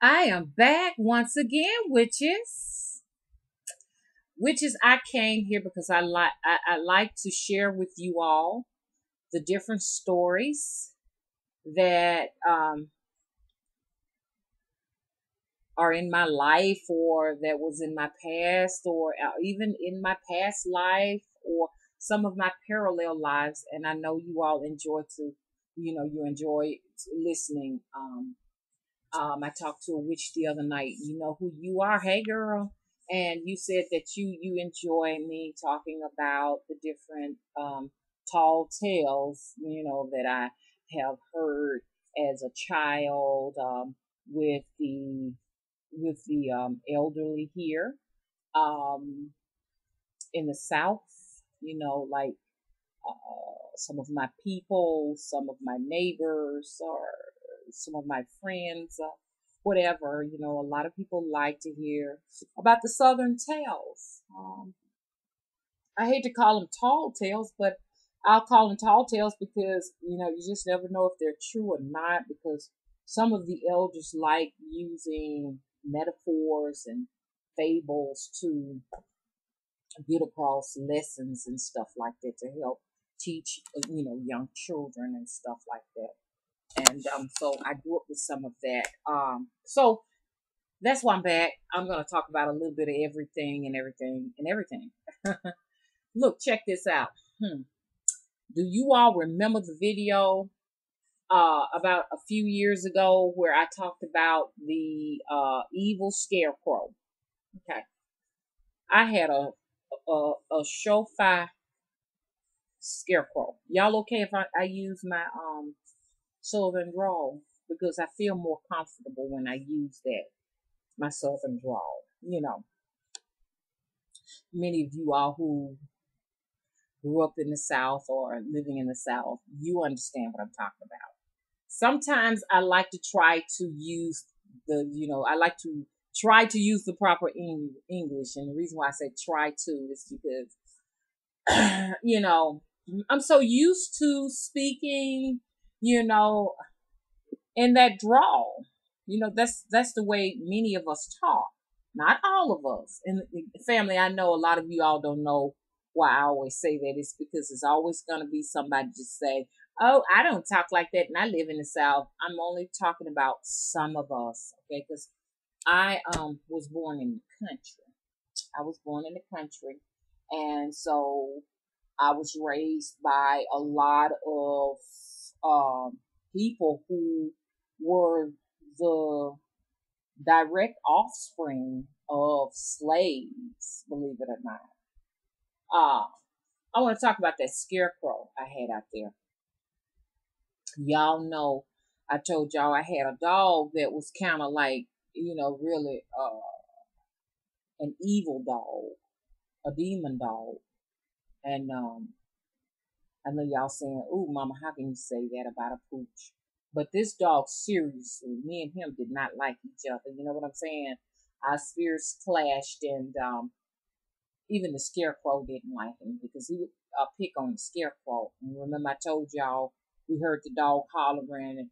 I am back once again, witches. Witches, I came here because I like to share with you all the different stories that are in my life, or that was in my past, or even in my past life, or some of my parallel lives. And I know you all you enjoy listening. I talked to a witch the other night. You know who you are. Hey, girl. And you said that you enjoy me talking about the different tall tales, that I have heard as a child, with the elderly here, um, in the South. Like some of my people, some of my neighbors, or some of my friends, whatever. A lot of people like to hear about the Southern tales. I hate to call them tall tales, but I'll call them tall tales because, you just never know if they're true or not, because some of the elders like using metaphors and fables to get across lessons and stuff like that to help teach, young children and stuff like that. And so I grew up with some of that. So that's why I'm back. I'm going to talk about a little bit of everything and everything and everything. Look, check this out. Do you all remember the video about a few years ago where I talked about the evil scarecrow? Okay. I had a Shofi scarecrow. Y'all okay if I use my southern drawl? Because I feel more comfortable when I use that, my southern drawl. Many of you all who grew up in the South or living in the South, you understand what I'm talking about. Sometimes I like to try to use I like to try to use the proper English. And the reason why I say try to is because, I'm so used to speaking, in that drawl. That's the way many of us talk. Not all of us. And family, I know a lot of you all don't know why I always say that. It's because it's always going to be somebody just say, oh, I don't talk like that and I live in the South. I'm only talking about some of us, okay? Because I was born in the country. I was born in the country. And so I was raised by a lot of people who were the direct offspring of slaves, believe it or not. I want to talk about that scarecrow I had out there. Y'all know I told y'all I had a dog that was kind of like, really an evil dog, a demon dog. And I know y'all saying, "Ooh, mama, how can you say that about a pooch?" But this dog, seriously, me and him did not like each other. You know what I'm saying? Our spirits clashed, and even the scarecrow didn't like him because he would pick on the scarecrow. And remember, I told y'all we heard the dog hollering, and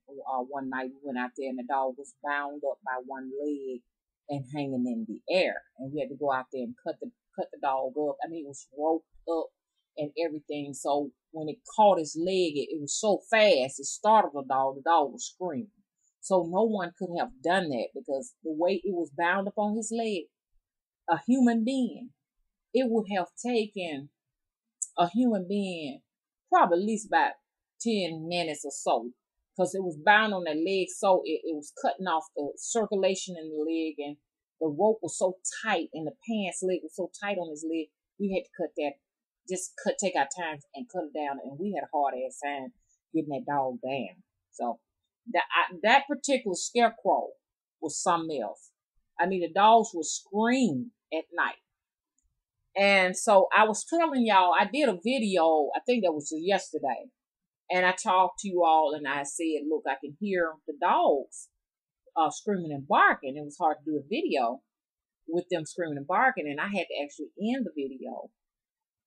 one night we went out there, and the dog was bound up by one leg and hanging in the air, and we had to go out there and cut the dog up. I mean, it was roped up and everything. So when it caught his leg, it was so fast, it startled the dog. The dog was screaming. So no one could have done that because the way it was bound up on his leg, a human being, it would have taken a human being probably at least about 10 minutes or so, because it was bound on that leg, so it was cutting off the circulation in the leg, and the rope was so tight, and the pants leg was so tight on his leg. We had to cut that, take our time and cut it down, and we had a hard ass time getting that dog down. So that particular scarecrow was something else. I mean, the dogs would scream at night. And so I was telling y'all, I did a video, I think that was yesterday, and I talked to you all, and I said, look, I can hear the dogs screaming and barking. It was hard to do a video with them screaming and barking, and I had to actually end the video.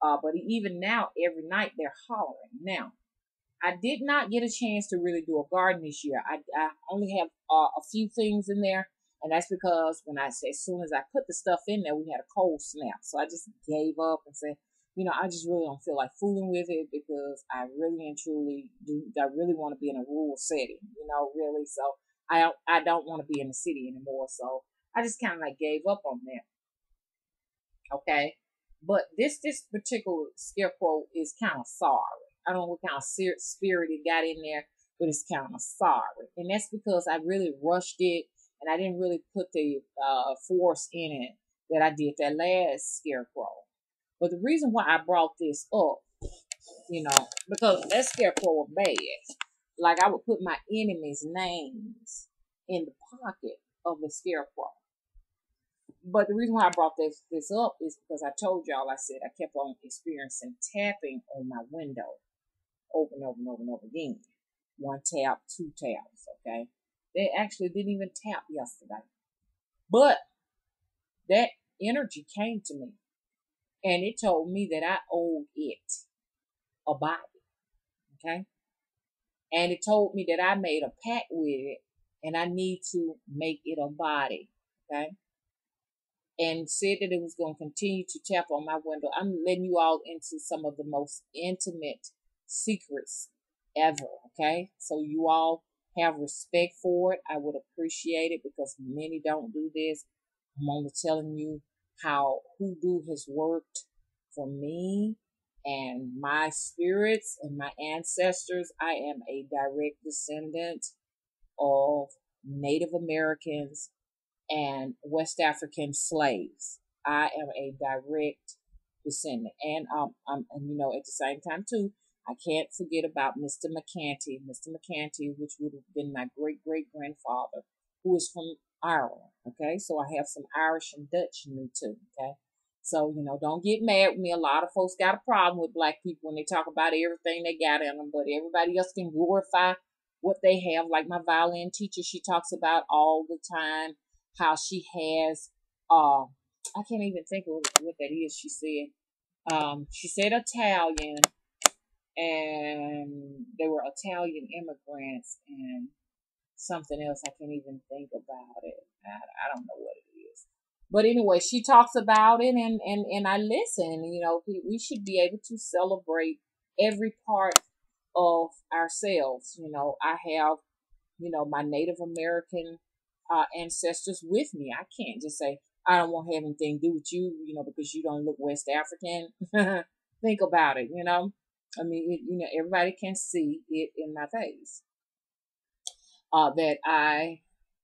But even now, every night they're hollering. Now, I did not get a chance to really do a garden this year. I only have a few things in there, And that's because when I say, as soon as I put the stuff in there, we had a cold snap. So I just gave up and said, I just really don't feel like fooling with it, because I really and truly do. I really want to be in a rural setting, really. So I don't want to be in the city anymore. So I just kind of like gave up on that. Okay. But this particular scarecrow is kind of sorry. I don't know what kind of spirit it got in there, but it's kind of sorry. And that's because I really rushed it, and I didn't really put the force in it that I did that last scarecrow. But the reason why I brought this up, because that scarecrow was bad. Like, I would put my enemies' names in the pocket of the scarecrow. But the reason why I brought this up is because I told y'all, I said I kept on experiencing tapping on my window over and over and over and over again. One tap, two taps, okay? They actually didn't even tap yesterday. But that energy came to me, and it told me that I owed it a body, okay? And it told me that I made a pact with it, and I need to make it a body, okay? And said that it was going to continue to tap on my window. I'm letting you all into some of the most intimate secrets ever, okay? So you all have respect for it. I would appreciate it, because many don't do this. I'm only telling you how hoodoo has worked for me and my spirits and my ancestors. I am a direct descendant of Native Americans and West African slaves. I am a direct descendant, and at the same time too, I can't forget about Mr. McCanty, which would have been my great great grandfather, who is from Ireland. Okay, so I have some Irish and Dutch in me too. Okay, so don't get mad with me. A lot of folks got a problem with black people when they talk about everything they got in them, but everybody else can glorify what they have. Like my violin teacher, she talks about all the time how she has I can't even think of what that is. She said Italian, and they were Italian immigrants, and something else. I can't even think about it. I don't know what it is. But anyway, she talks about it, and I listen. We should be able to celebrate every part of ourselves. I have, my Native American ancestors with me. I can't just say, I don't want to have anything to do with you, because you don't look West African. Think about it, I mean, everybody can see it in my face. That I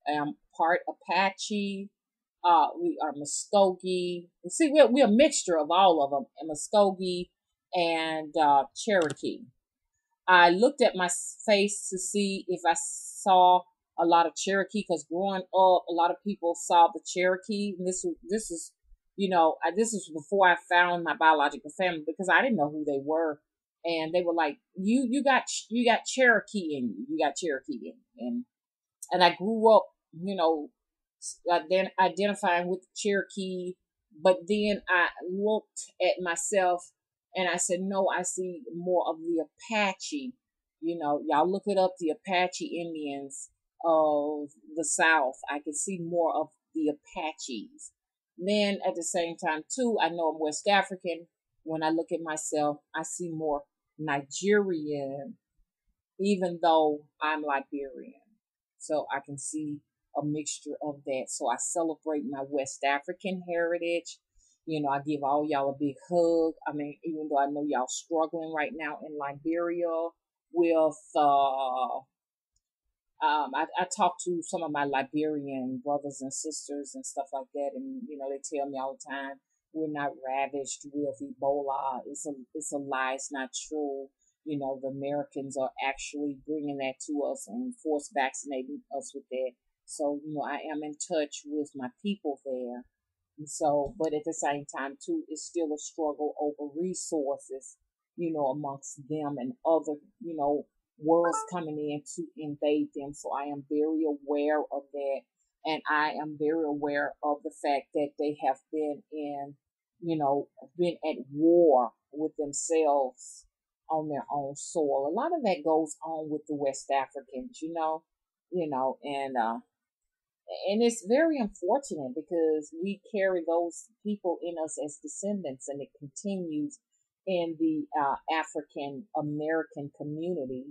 am part Apache. We are Muskogee. See, we're a mixture of all of them, and Muskogee and Cherokee. I looked at my face to see if I saw a lot of Cherokee, because growing up, a lot of people saw the Cherokee. And this is, this is before I found my biological family, because I didn't know who they were, and they were like, you got Cherokee in you, you got Cherokee in you. And I grew up, then identifying with Cherokee, but then I looked at myself and I said, no, I see more of the Apache. Y'all look it up, the Apache Indians of the South. I can see more of the Apaches. Then at the same time, too, I know I'm West African. When I look at myself, I see more Nigerian, even though I'm Liberian. So I can see a mixture of that. So I celebrate my West African heritage. I give all y'all a big hug. I mean, even though I know y'all struggling right now in Liberia with, I talk to some of my Liberian brothers and sisters and stuff like that, and they tell me all the time, we're not ravaged with Ebola. It's a lie. It's not true. The Americans are actually bringing that to us and force vaccinating us with that. So, I am in touch with my people there. And so, but at the same time, too, it's still a struggle over resources, amongst them and other, worlds coming in to invade them. So I am very aware of that. And I am very aware of the fact that they have been been at war with themselves on their own soil. A lot of that goes on with the West Africans, and And it's very unfortunate because we carry those people in us as descendants, and it continues in the African American community.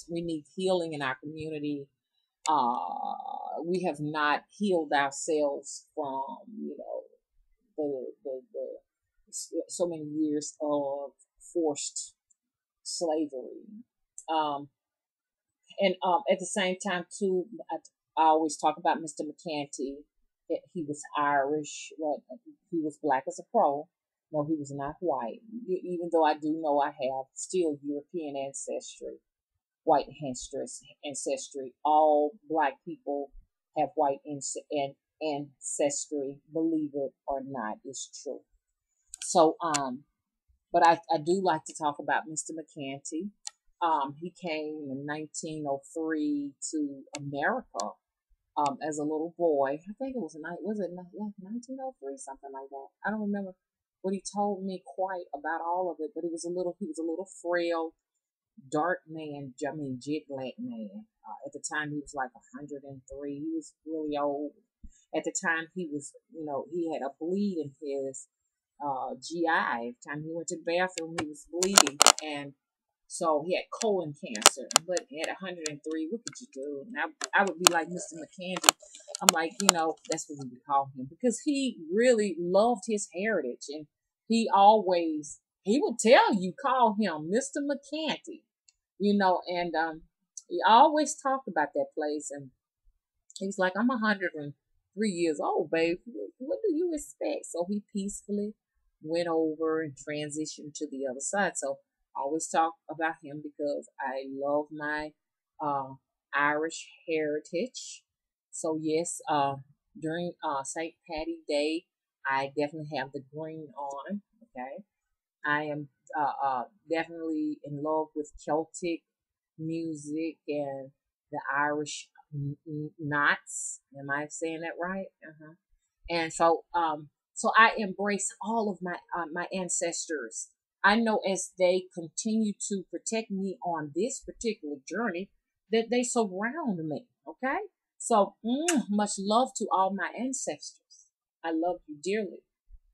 We need healing in our community. We have not healed ourselves from so many years of forced slavery. Um, and at the same time, too, I always talk about Mr. McCanty. He was Irish. Well, he was black as a crow. No, he was not white. Even though I do know I have still European ancestry, white ancestry. All black people have white ancestry. Believe it or not, it's true. So, but I do like to talk about Mr. McCanty. He came in 1903 to America as a little boy. I think it was 1903, something like that. I don't remember what he told me quite about all of it, but he was a little frail, dark man. I mean, jet black man. At the time, he was like 103. He was really old. At the time, he had a bleed in his GI. Every time he went to the bathroom, he was bleeding, and so he had colon cancer. But at 103, what could you do? And I would be like Mr. McCandy. I'm like, that's what we would call him, because he really loved his heritage, and he would tell you, call him Mr. McCanty, and he always talked about that place. And he was like, I'm 103 years old, babe. What do you expect? So he peacefully went over and transitioned to the other side. So I always talk about him because I love my Irish heritage. So yes, during St. Patty Day, I definitely have the green on. Okay, I am definitely in love with Celtic music and the Irish knots. Am I saying that right? Uh-huh. And so I embrace all of my ancestors. I know as they continue to protect me on this particular journey, that they surround me. Okay, so much love to all my ancestors. I love you dearly,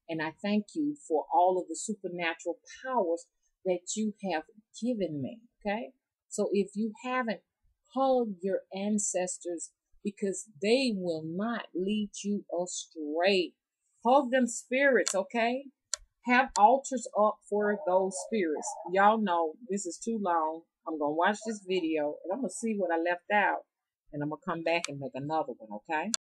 and I thank you for all of the supernatural powers that you have given me. Okay, so if you haven't, hug your ancestors, because they will not lead you astray. Hug them spirits, okay? Have altars up for those spirits. Y'all know this is too long. I'm going to watch this video and I'm going to see what I left out. And I'm going to come back and make another one, okay?